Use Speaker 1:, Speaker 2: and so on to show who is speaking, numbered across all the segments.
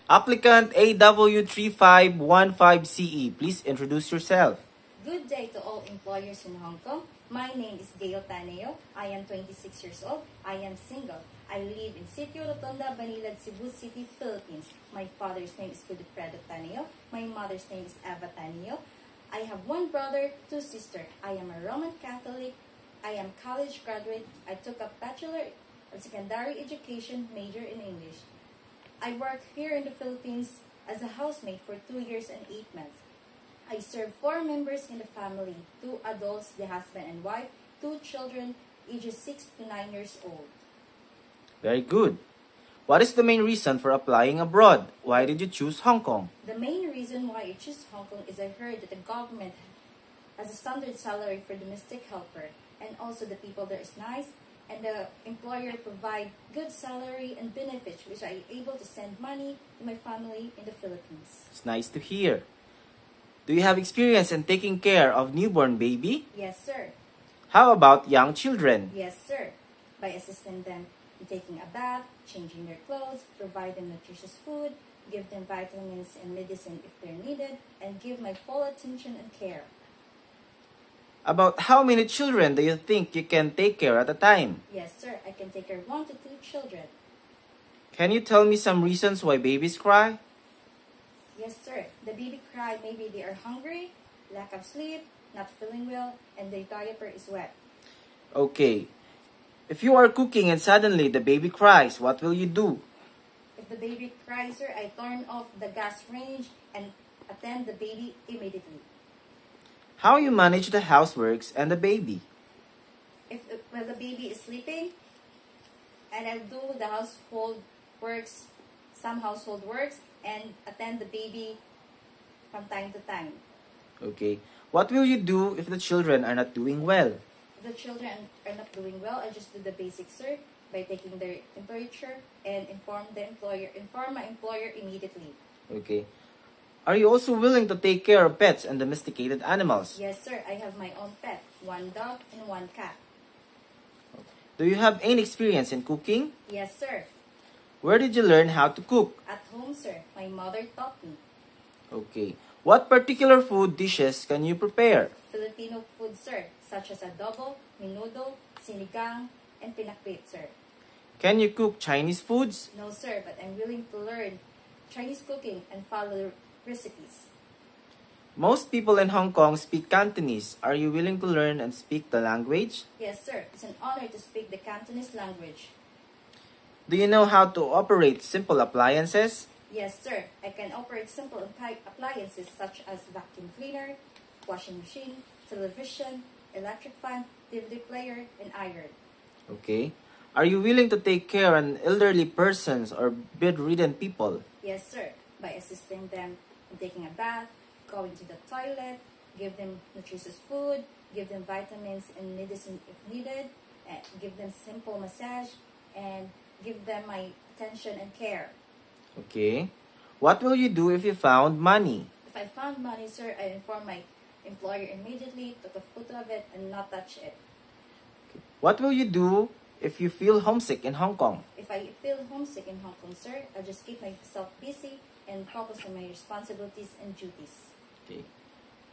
Speaker 1: Applicant AW3515CE, please introduce yourself.
Speaker 2: Good day to all employers in Hong Kong. My name is Gail Taneo. I am 26 years old. I am single. I live in Sitio Rotonda, Banilad, Cebu City, Philippines. My father's name is Godofredo Taneo. My mother's name is Eva Taneo. I have one brother, two sisters. I am a Roman Catholic. I am college graduate. I took a Bachelor of Secondary Education major in English. I work here in the Philippines as a housemaid for 2 years and 8 months. I serve 4 members in the family, 2 adults, the husband and wife, 2 children, ages 6 to 9 years old.
Speaker 1: Very good. What is the main reason for applying abroad? Why did you choose Hong Kong?
Speaker 2: The main reason why I choose Hong Kong is I heard that the government has a standard salary for domestic helper, and also the people there is nice, and the employer provide good salary and benefits, which I able to send money to my family in the Philippines.
Speaker 1: It's nice to hear. Do you have experience in taking care of newborn baby?
Speaker 2: Yes, sir.
Speaker 1: How about young children?
Speaker 2: Yes, sir. By assisting them in taking a bath, changing their clothes, provide them nutritious food, give them vitamins and medicine if they're needed, and give my full attention and care.
Speaker 1: About how many children do you think you can take care at a time?
Speaker 2: Yes, sir. I can take care of 1 to 2 children.
Speaker 1: Can you tell me some reasons why babies cry?
Speaker 2: Yes, sir. The baby cry, maybe they are hungry, lack of sleep, not feeling well, and their diaper is wet.
Speaker 1: Okay. If you are cooking and suddenly the baby cries, what will you do?
Speaker 2: If the baby cries, sir, I turn off the gas range and attend the baby immediately.
Speaker 1: How you manage the houseworks and the baby?
Speaker 2: When the baby is sleeping, and I'll do the household works, some household works, and attend the baby from time to time.
Speaker 1: Okay. What will you do if the children are not doing well?
Speaker 2: If the children are not doing well, I just do the basics, sir, by taking their temperature and inform my employer immediately.
Speaker 1: Okay. Are you also willing to take care of pets and domesticated animals?
Speaker 2: Yes, sir. I have my own pet, 1 dog and 1 cat.
Speaker 1: Do you have any experience in cooking?
Speaker 2: Yes, sir.
Speaker 1: Where did you learn how to cook?
Speaker 2: At home, sir. My mother taught me.
Speaker 1: Okay. What particular food dishes can you prepare?
Speaker 2: Filipino food, sir, such as adobo, menudo, sinigang, and pinakbet, sir.
Speaker 1: Can you cook Chinese foods?
Speaker 2: No, sir, but I'm willing to learn Chinese cooking and follow recipes.
Speaker 1: Most people in Hong Kong speak Cantonese. Are you willing to learn and speak the language?
Speaker 2: Yes, sir. It's an honor to speak the Cantonese language.
Speaker 1: Do you know how to operate simple appliances?
Speaker 2: Yes, sir. I can operate simple appliances such as vacuum cleaner, washing machine, television, electric fan, DVD player, and iron.
Speaker 1: Okay. Are you willing to take care of elderly persons or bedridden people?
Speaker 2: Yes, sir. By assisting them in taking a bath, going to the toilet, give them nutritious food, give them vitamins and medicine if needed, give them simple massage, and give them my attention and care.
Speaker 1: Okay. What will you do if you found money?
Speaker 2: If I found money, sir, I inform my employer immediately, took a photo of it, and not touch it.
Speaker 1: Okay. What will you do if you feel homesick in Hong Kong?
Speaker 2: If I feel homesick in Hong Kong, sir, I'll just keep myself busy and focus on my responsibilities and duties.
Speaker 1: Okay.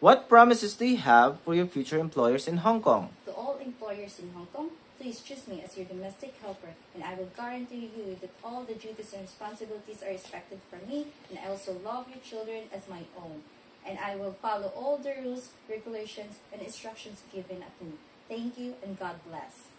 Speaker 1: What promises do you have for your future employers in Hong Kong?
Speaker 2: To all employers in Hong Kong, please choose me as your domestic helper, and I will guarantee you that all the duties and responsibilities are expected from me, and I also love your children as my own. And I will follow all the rules, regulations, and instructions given at me. Thank you, and God bless.